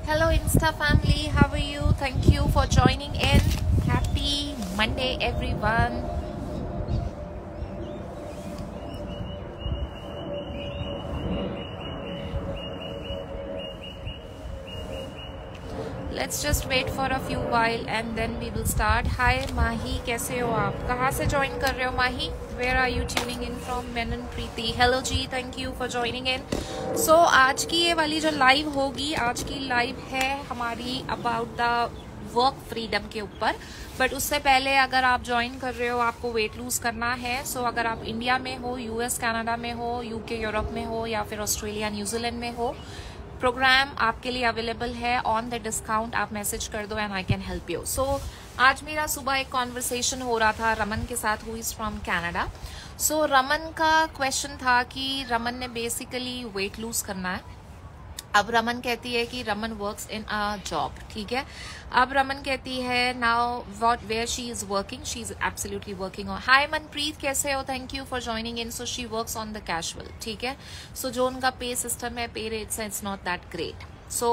Hello Insta family, how are you? Thank you for joining in. Happy Monday everyone. Let's just wait for a few while and then we will start. Hi Mahi, कैसे हो आप? कहाँ से join कर रहे हो Mahi? Where are you tuning in from? Menon Preeti. Hello ji, thank you for joining in. So आज की ये वाली जो live होगी, आज की live है हमारी about the वर्क फ्रीडम के ऊपर. बट उससे पहले अगर आप ज्वाइन कर रहे हो, आपको वेट लूज करना है, सो अगर आप इंडिया में हो, यूएस कनाडा में हो, यूके यूरोप में हो या फिर ऑस्ट्रेलिया न्यूजीलैंड में हो, प्रोग्राम आपके लिए अवेलेबल है ऑन द डिस्काउंट. आप मैसेज कर दो and I can help you. So आज मेरा सुबह एक कॉन्वर्सेशन हो रहा था रमन के साथ, हु इज फ्रॉम कनाडा. सो रमन का क्वेश्चन था कि रमन ने बेसिकली वेट लूज करना है. अब रमन कहती है कि Raman works in a job, ठीक है. अब रमन कहती है now what where she is working, she is absolutely working on. Hi Manpreet, कैसे हो? Thank you for joining in. So she works on the casual, ठीक है. सो जो उनका पे सिस्टम है, पे रेट्स है, इट्स नॉट दैट ग्रेट. सो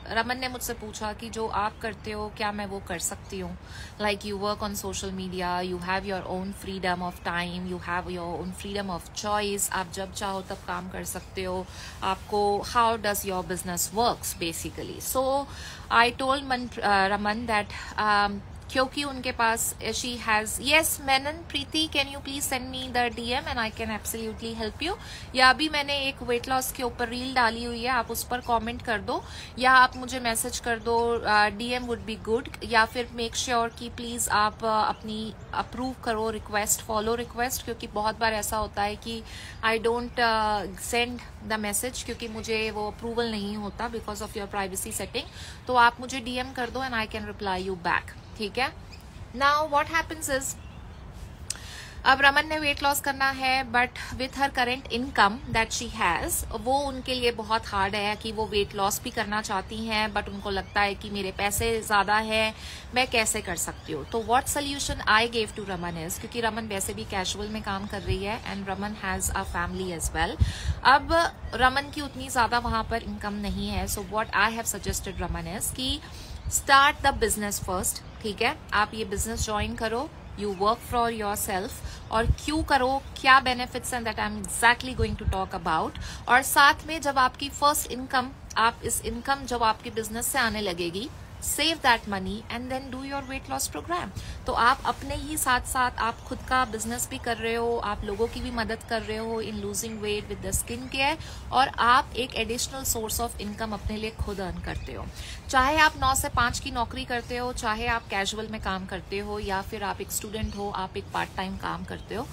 रमन ने मुझसे पूछा कि जो आप करते हो क्या मैं वो कर सकती हूँ. Like you work on social media, you have your own freedom of time, you have your own freedom of choice. आप जब चाहो तब काम कर सकते हो. आपको how does your business works basically. So I told Raman that क्योंकि उनके पास she has yes Menon Preeti, can you please send me the DM and I can absolutely help you. या अभी मैंने एक वेट लॉस के ऊपर रील डाली हुई है, आप उस पर कमेंट कर दो या आप मुझे मैसेज कर दो. DM would be good. या फिर मेक श्योर कि प्लीज आप अपनी अप्रूव करो रिक्वेस्ट, फॉलो रिक्वेस्ट, क्योंकि बहुत बार ऐसा होता है कि I don't send the message क्योंकि मुझे वो अप्रूवल नहीं होता because of your privacy setting. तो आप मुझे डीएम कर दो and I can reply you back, ठीक है. नाउ व्हाट हैपेंस इज, अब रमन ने वेट लॉस करना है but with her current income that she has, वो उनके लिए बहुत हार्ड है कि वो वेट लॉस भी करना चाहती हैं बट उनको लगता है कि मेरे पैसे ज्यादा है, मैं कैसे कर सकती हूँ. तो what solution I gave to Raman is, क्योंकि रमन वैसे भी कैजुअल में काम कर रही है and Raman has a family as well. अब रमन की उतनी ज्यादा वहां पर इनकम नहीं है. So what I have suggested Raman is कि स्टार्ट द बिजनेस फर्स्ट, ठीक है. आप ये बिजनेस ज्वाइन करो, you work for yourself. और क्यों करो, क्या बेनिफिट्स हैं, that I am exactly going to talk about. और साथ में जब आपकी फर्स्ट इनकम, आप इस इनकम जब आपके बिजनेस से आने लगेगी, save that money and then do your weight loss program. तो आप अपने ही साथ साथ आप खुद का बिजनेस भी कर रहे हो, आप लोगों की भी मदद कर रहे हो in losing weight with the skin care, और आप एक एडिशनल सोर्स ऑफ इनकम अपने लिए खुद अर्न करते हो. चाहे आप 9 से 5 की नौकरी करते हो, चाहे आप कैजुअल में काम करते हो, या फिर आप एक स्टूडेंट हो, आप एक पार्ट टाइम काम करते हो,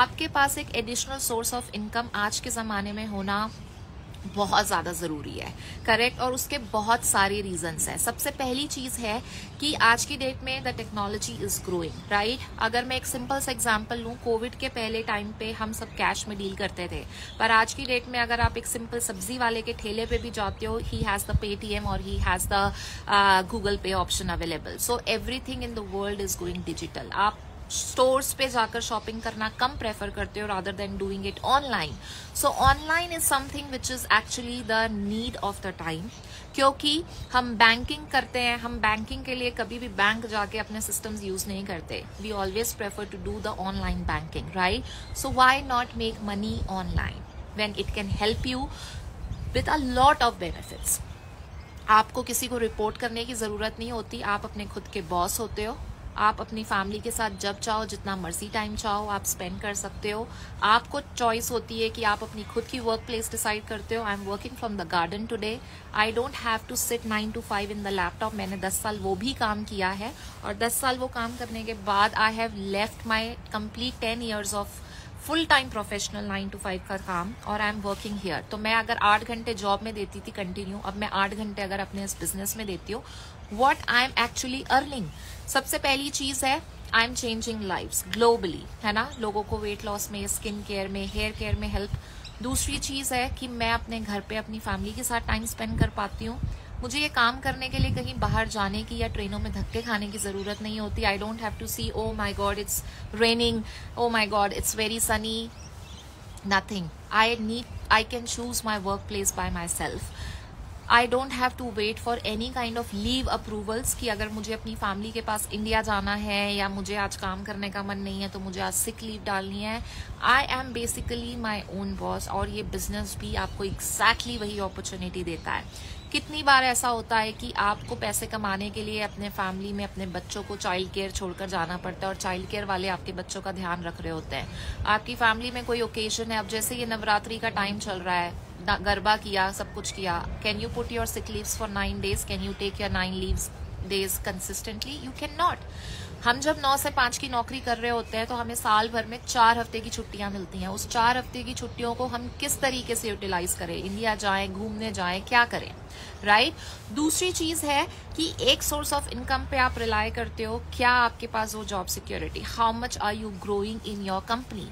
आपके पास एक एडिशनल सोर्स ऑफ इनकम आज के जमाने में होना बहुत ज्यादा जरूरी है, करेक्ट. और उसके बहुत सारे रीजंस हैं. सबसे पहली चीज है कि आज की डेट में the technology is growing, right. अगर मैं एक सिंपल सा एग्जांपल लूं, कोविड के पहले टाइम पे हम सब कैश में डील करते थे, पर आज की डेट में अगर आप एक सिंपल सब्जी वाले के ठेले पे भी जाते हो, ही हैज द पेटीएम और ही हैज द गूगल पे option available. So everything in the world is going digital. आप स्टोर्स पे जाकर शॉपिंग करना कम प्रेफर करते हो rather than doing it online. So online is something which is actually the need of the time, क्योंकि हम banking करते हैं, हम बैंकिंग के लिए कभी भी बैंक जाके अपने सिस्टम्स यूज नहीं करते. We always prefer to do the online banking, right. So why not make money online when it can help you with a lot of benefits. आपको किसी को रिपोर्ट करने की जरूरत नहीं होती, आप अपने खुद के बॉस होते हो. आप अपनी फैमिली के साथ जब चाहो, जितना मर्जी टाइम चाहो, आप स्पेंड कर सकते हो. आपको चॉइस होती है कि आप अपनी खुद की वर्क प्लेस डिसाइड करते हो. I am working from the garden today. I don't have to sit 9 to 5 in the laptop. मैंने 10 साल वो भी काम किया है, और 10 साल वो काम करने के बाद I have left my complete 10 years of full time professional 9 to 5 का काम, और आई एम वर्किंग हियर. तो मैं अगर 8 घंटे जॉब में देती थी कंटिन्यू, अब मैं 8 घंटे अगर अपने इस बिजनेस में देती हूँ, what I am actually earning. सबसे पहली चीज है I am changing lives globally, है ना. लोगों को वेट लॉस में, स्किन केयर में, हेयर केयर में हेल्प. दूसरी चीज है कि मैं अपने घर पे अपनी फैमिली के साथ टाइम स्पेंड कर पाती हूँ. मुझे ये काम करने के लिए कहीं बाहर जाने की या ट्रेनों में धक्के खाने की जरूरत नहीं होती. I don't have to see oh my God it's raining, oh my God it's very sunny, nothing. I can choose my workplace by myself. I don't have to wait for any kind of leave approvals कि अगर मुझे अपनी family के पास India जाना है या मुझे आज काम करने का मन नहीं है तो मुझे आज सिक लीव डालनी है. I am basically my own boss. और ये बिजनेस भी आपको एग्जैक्टली वही अपॉर्चुनिटी देता है. कितनी बार ऐसा होता है कि आपको पैसे कमाने के लिए अपने फैमिली में अपने बच्चों को चाइल्ड केयर छोड़कर जाना पड़ता है और चाइल्ड केयर वाले आपके बच्चों का ध्यान रख रहे होते हैं. आपकी फैमिली में कोई ओकेजन है, अब जैसे ये नवरात्रि का टाइम चल रहा है, गरबा किया, सब कुछ किया. Can you put your sick leaves for 9 days? Can you take your 9 leaves days consistently? You can not. हम जब 9 से 5 की नौकरी कर रहे होते हैं तो हमें साल भर में 4 हफ्ते की छुट्टियां मिलती हैं. उस 4 हफ्ते की छुट्टियों को हम किस तरीके से यूटिलाइज करें? इंडिया जाएं, घूमने जाएं, क्या करें, राइट? दूसरी चीज है कि एक सोर्स ऑफ इनकम पे आप रिलाय करते हो. क्या आपके पास वो job security? How much are you growing in your company?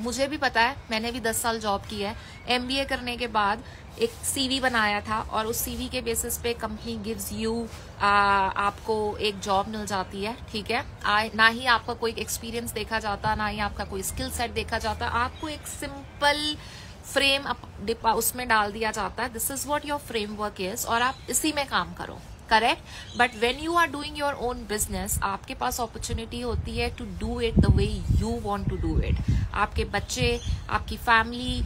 मुझे भी पता है, मैंने भी 10 साल जॉब की है. MBA करने के बाद एक CV बनाया था और उस CV के बेसिस पे कंपनी गिव्स यू, आपको एक जॉब मिल जाती है, ठीक है. ना ही आपका कोई एक्सपीरियंस देखा जाता, ना ही आपका कोई स्किल सेट देखा जाता. आपको एक सिंपल फ्रेम उसमें डाल दिया जाता है. This is what your framework is और आप इसी में काम करो, correct. But when you are doing your own business, आपके पास अपॉर्चुनिटी होती है to do it the way you want to do it. आपके बच्चे, आपकी family,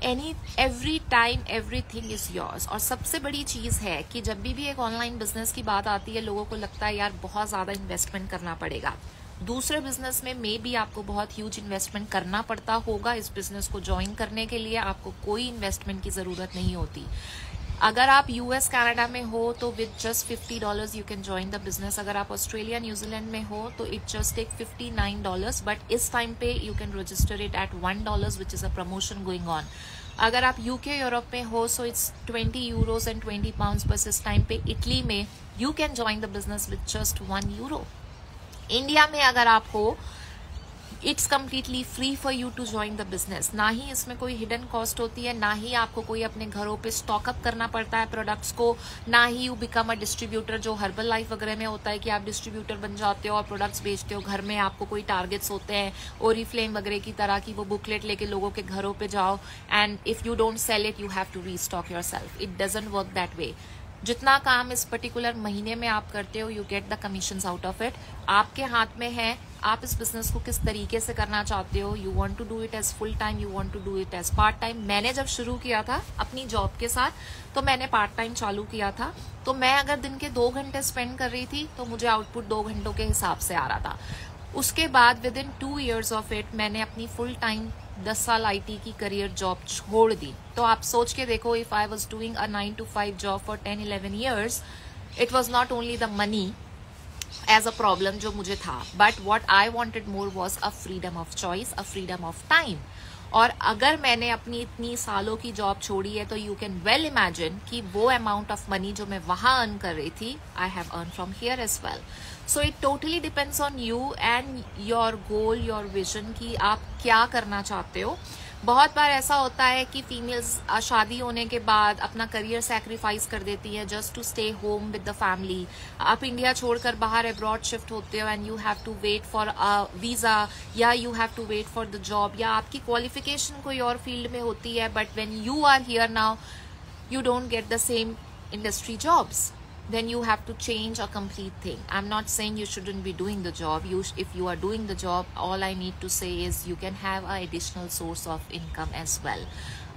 every time everything is yours. और सबसे बड़ी चीज है कि जब भी एक ऑनलाइन बिजनेस की बात आती है, लोगों को लगता है यार बहुत ज्यादा इन्वेस्टमेंट करना पड़ेगा. दूसरे बिजनेस में मे बी आपको बहुत ह्यूज इन्वेस्टमेंट करना पड़ता होगा. इस बिजनेस को ज्वाइन करने के लिए आपको कोई इन्वेस्टमेंट की जरूरत नहीं होती. अगर आप US कनाडा में हो तो with just $50 you can join the business. अगर आप ऑस्ट्रेलिया न्यूजीलैंड में हो तो इट जस्ट टेक $59. बट इस टाइम पे you can register it at $1 which is a promotion going on. अगर आप UK यूरोप में हो सो इट्स €20 and £20. बस इस टाइम पे इटली में you can join the business with just €1. India में अगर आप हो, it's completely free for you to join the business. ना ही इसमें कोई हिडन कॉस्ट होती है, ना ही आपको कोई अपने घरों पे स्टॉकअप करना पड़ता है प्रोडक्ट्स को, ना ही यू बिकम अ डिस्ट्रीब्यूटर जो हर्बल लाइफ वगैरह में होता है कि आप डिस्ट्रीब्यूटर बन जाते हो और प्रोडक्ट्स बेचते हो. घर में आपको कोई टारगेट्स होते हैं ओरीफ्लेम वगैरह की तरह की, वो बुकलेट लेके लोगों के घरों पे जाओ and if you don't sell it you have to restock yourself. It doesn't work that way. जितना काम इस पर्टिकुलर महीने में आप करते हो you get the commissions out of it. आपके हाथ में है आप इस बिजनेस को किस तरीके से करना चाहते हो. You want to do it as full time, you want to do it as part time. मैंने जब शुरू किया था अपनी जॉब के साथ तो मैंने पार्ट टाइम चालू किया था. तो मैं अगर दिन के 2 घंटे स्पेंड कर रही थी तो मुझे आउटपुट 2 घंटों के हिसाब से आ रहा था. उसके बाद with in 2 years of it मैंने अपनी फुल टाइम 10 साल IT की करियर जॉब छोड़ दी. तो आप सोच के देखो, if I was doing a 9 to 5 job for 10-11 years, it was not only the money as a problem जो मुझे था, but what I wanted more was a freedom of choice, a freedom of time. और अगर मैंने अपनी इतनी सालों की जॉब छोड़ी है तो यू कैन वेल इमेजिन कि वो अमाउंट ऑफ मनी जो मैं वहां अर्न कर रही थी I have earn from here as well. So it totally depends on you and your goal, your vision कि आप क्या करना चाहते हो. बहुत बार ऐसा होता है कि फीमेल्स शादी होने के बाद अपना करियर सैक्रिफाइस कर देती है just to stay home with the family. आप इंडिया छोड़कर बाहर अब्रॉड शिफ्ट होते हो and you have to wait for a visa या you have to wait for the job, या आपकी क्वालिफिकेशन कोई और फील्ड में होती है but when you are here now you don't get the same industry jobs, then you have to change a complete thing. I'm not saying you shouldn't be doing the job. If you are doing the job, all I need to say is you can have a additional source of income as well.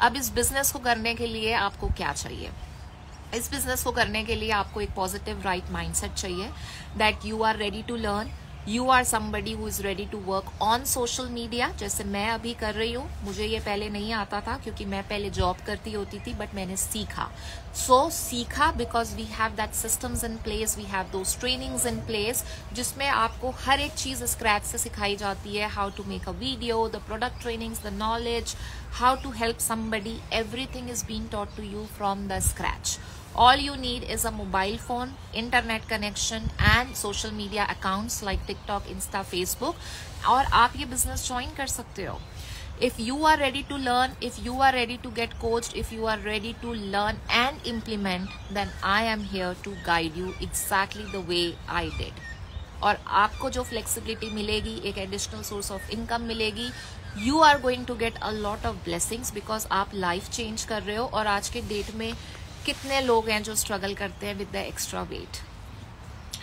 अब इस business को करने के लिए आपको क्या चाहिए? इस बिजनेस को करने के लिए आपको एक पॉजिटिव राइट माइंडसेट चाहिए, that you are ready to learn, you are somebody who is ready to work on social media, जैसे मैं अभी कर रही हूँ. मुझे ये पहले नहीं आता था क्योंकि मैं पहले जॉब करती होती थी, बट मैंने सीखा. सीखा because we have that systems in place, we have those trainings in place जिसमें आपको हर एक चीज स्क्रैच से सिखाई जाती है. How to make a video, the product trainings, the knowledge, how to help somebody, everything is being taught to you from the scratch. All you need is a mobile phone, internet connection and social media accounts like TikTok, Insta, Facebook, और आप ये business join कर सकते हो. If you are ready to learn, if you are ready to get coached, if you are ready to learn and implement, then I am here to guide you exactly the way I did. और आपको जो flexibility मिलेगी, एक additional source of income मिलेगी, you are going to get a lot of blessings because आप life change कर रहे हो. और आज के डेट में कितने लोग हैं जो स्ट्रगल करते हैं विद द एक्स्ट्रा वेट।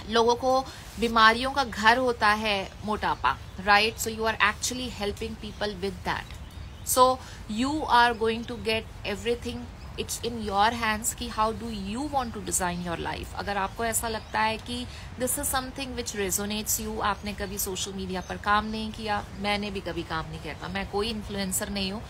लोगों को बीमारियों का घर होता है मोटापा, right? So you are actually helping people with that. So you are going to get everything, it's in your hands कि how do you want to design your life. अगर आपको ऐसा लगता है कि this is something which resonates you, आपने कभी social media पर काम नहीं किया, मैंने भी कभी काम नहीं किया, मैं कोई इन्फ्लुएंसर नहीं हूँ।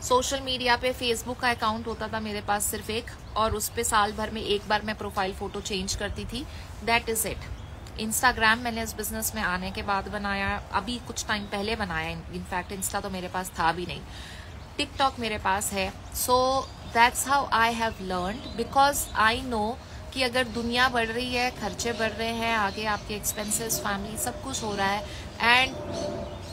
सोशल मीडिया पे फेसबुक का अकाउंट होता था मेरे पास सिर्फ एक, और उस पे साल भर में एक बार मैं प्रोफाइल फोटो चेंज करती थी, दैट इज इट। इंस्टाग्राम मैंने इस बिजनेस में आने के बाद बनाया, अभी कुछ टाइम पहले बनाया, इनफैक्ट इंस्टा तो मेरे पास था भी नहीं। टिकटॉक मेरे पास है। So that's how I have learned, because I know कि अगर दुनिया बढ़ रही है, खर्चे बढ़ रहे हैं, आगे आपके एक्सपेंसेस, फैमिली, सब कुछ हो रहा है, एंड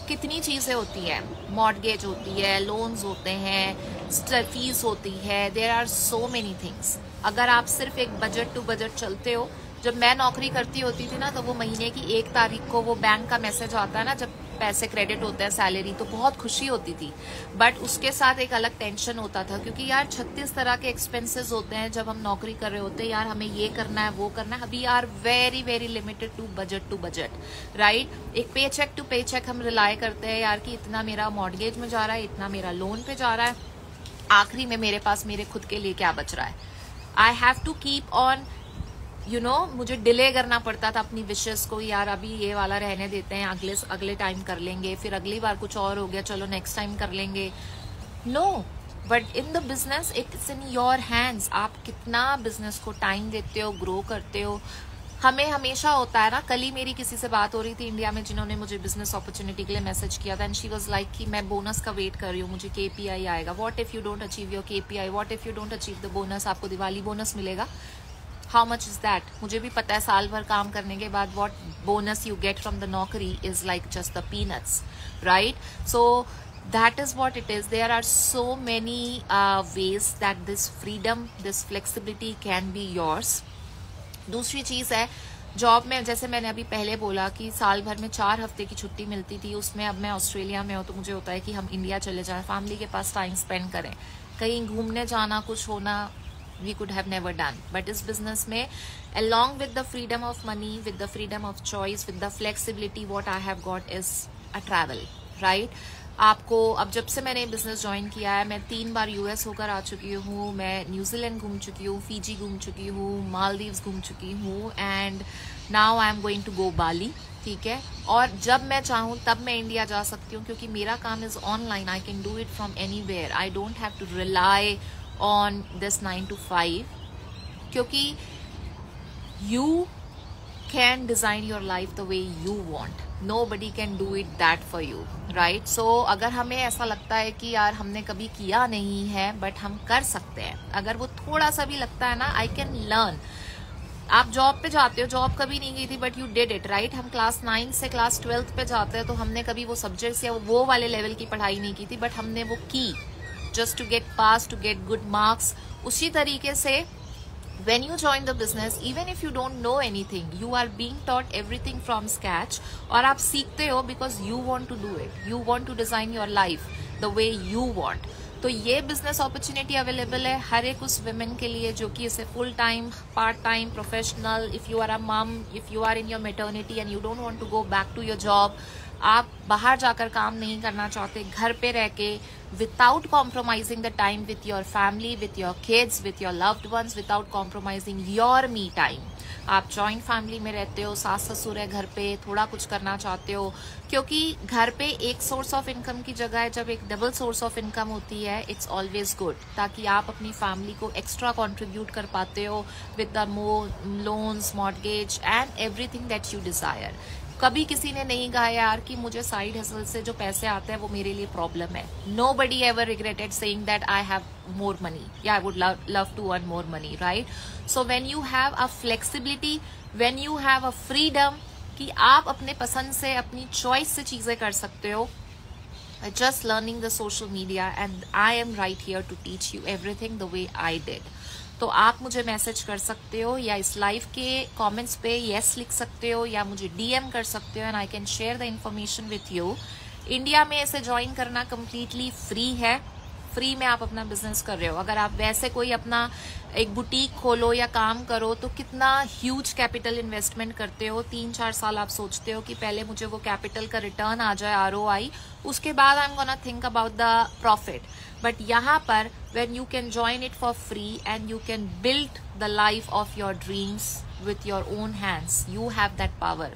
कितनी चीज़ें होती हैं, मॉर्गेज होती है, लोन्स होते हैं, फीस होती है, there are so many things. अगर आप सिर्फ एक बजट टू बजट चलते हो, जब मैं नौकरी करती होती थी ना, तो वो महीने की 1 तारीख को वो बैंक का मैसेज आता है ना, जब पैसे क्रेडिट होते हैं, सैलरी, तो बहुत खुशी होती थी। बट उसके साथ एक अलग टेंशन होता था, क्योंकि यार 36 तरह के एक्सपेंसेस होते हैं जब हम नौकरी कर रहे होते हैं। यार हमें ये करना है, वो करना है, अभी are very very limited to budget, right? एक pay check to pay check हम रिलाय करते हैं यार कि इतना मेरा मॉर्गेज में जा रहा है, इतना मेरा लोन पे जा रहा है, आखिरी में मेरे पास मेरे खुद के लिए क्या बच रहा है। I have to keep on, मुझे डिले करना पड़ता था अपनी विशेस को, यार अभी ये वाला रहने देते हैं, अगले टाइम कर लेंगे, फिर अगली बार कुछ और हो गया, चलो नेक्स्ट टाइम कर लेंगे। No, but in the business it's in your hands. आप कितना बिजनेस को टाइम देते हो, ग्रो करते हो। हमें हमेशा होता है ना, कल ही मेरी किसी से बात हो रही थी इंडिया में, जिन्होंने मुझे बिजनेस अपॉर्चुनिटी के लिए मैसेज किया था, एंड शी वाज लाइक कि मैं बोनस का वेट कर रही हूँ, मुझे KPI आएगा। What if you don't achieve your KPI, what if you don't achieve the bonus, आपको दिवाली बोनस मिलेगा, हाउ मच इज दैट? मुझे भी पता है साल भर काम करने के बाद what bonus you get from the नौकरी is like just the peanuts, right? So that is what it is. There are so many ways that this freedom, this flexibility can be yours. दूसरी चीज है, job में जैसे मैंने अभी पहले बोला कि साल भर में 4 हफ्ते की छुट्टी मिलती थी, उसमें अब मैं ऑस्ट्रेलिया में हूँ, तो मुझे होता है कि हम इंडिया चले जाएं, फैमिली के पास टाइम स्पेंड करें, कहीं घूमने जाना, कुछ होना, we could have never done. But इस business में along with the freedom of money, with the freedom of choice, with the flexibility, what I have got is a travel, right? आपको अब जब से मैंने बिजनेस ज्वाइन किया है, मैं 3 बार US होकर आ चुकी हूँ, मैं न्यूजीलैंड घूम चुकी हूँ, फिजी घूम चुकी हूँ, मालदीव्स घूम चुकी हूँ, and now I am going to go Bali, ठीक है? और जब मैं चाहूँ तब मैं इंडिया जा सकती हूँ, क्योंकि मेरा काम is online, I can do it from anywhere, I don't have to rely on this 9 to 5, क्योंकि you can design your life the way you want, nobody can do it that for you, right? So अगर हमें ऐसा लगता है कि यार हमने कभी किया नहीं है बट हम कर सकते हैं, अगर वो थोड़ा सा भी लगता है ना, I can learn। आप जॉब पे जाते हो, जॉब कभी नहीं की थी but you did it, right? हम क्लास 9 से क्लास 12 पे जाते हैं, तो हमने कभी वो सब्जेक्ट्स या वो वाले लेवल की पढ़ाई नहीं की थी, बट हमने वो की just to get pass, to get good marks. उसी तरीके से when you join the business, even if you don't know anything, you are being taught everything from scratch, और आप सीखते हो because you want to do it, you want to design your life the way you want. तो ये business opportunity available है हर एक उस women के लिए जो कि इसे full time, part time, professional, if you are a mum, if you are in your maternity and you don't want to go back to your job, आप बाहर जाकर काम नहीं करना चाहते, घर पे रह के without compromising the time with your family, with your kids, with your loved ones, without compromising your me time. आप जॉइंट फैमिली में रहते हो, सास ससुर है घर पे, थोड़ा कुछ करना चाहते हो, क्योंकि घर पे एक सोर्स ऑफ इनकम की जगह जब एक डबल सोर्स ऑफ इनकम होती है, इट्स ऑलवेज गुड, ताकि आप अपनी फैमिली को एक्स्ट्रा कंट्रीब्यूट कर पाते हो with the more loans, mortgage and everything that you desire. कभी किसी ने नहीं कहा यार कि मुझे साइड हसल से जो पैसे आते हैं वो मेरे लिए प्रॉब्लम है। Nobody ever regretted saying that I have more money. Yeah, I would love to earn more money, right? So when you have a flexibility, when you have a freedom कि आप अपने पसंद से, अपनी चॉइस से चीजें कर सकते हो, just learning the social media, and I am right here to teach you everything the way I did. तो आप मुझे मैसेज कर सकते हो या इस लाइव के कमेंट्स पे यस लिख सकते हो या मुझे DM कर सकते हो, and I can share the information with you. India में इसे ज्वाइन करना कम्प्लीटली फ्री है, फ्री में आप अपना बिजनेस कर रहे हो। अगर आप वैसे कोई अपना एक बुटीक खोलो या काम करो तो कितना ह्यूज कैपिटल इन्वेस्टमेंट करते हो, 3-4 साल आप सोचते हो कि पहले मुझे वो कैपिटल का रिटर्न आ जाए, ROI, उसके बाद I am gonna think about the profit. But यहाँ पर when you can join it for free and you can build the life of your dreams with your own hands, you have that power,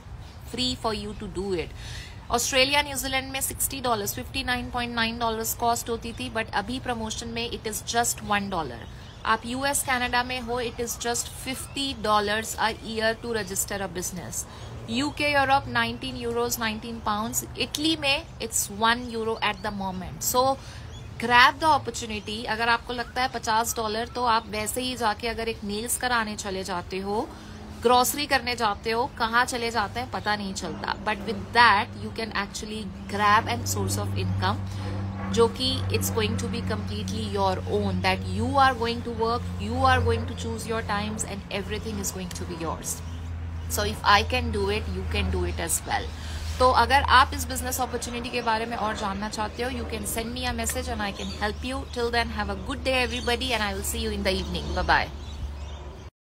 free for you to do it. Australia New Zealand में $60 $59.9 cost होती थी, but अभी promotion में it is just $1। आप US Canada में हो, it is just $50 a year to register a business. UK Europe €19 £19। Italy में it's €1 at the moment. So grab the opportunity. अगर आपको लगता है $50 तो आप वैसे ही जाके अगर एक नेल्स कराने चले जाते हो, ग्रोसरी करने जाते हो, कहाँ चले जाते हैं पता नहीं चलता, but with that you can actually grab an source of income जो कि it's going to be completely your own, that you are going to work, you are going to choose your times and everything is going to be yours. So if I can do it, you can do it as well. तो अगर आप इस business opportunity के बारे में और जानना चाहते हो, you can send me a message and I can help you. Till then have a good day everybody and I will see you in the evening. Bye bye.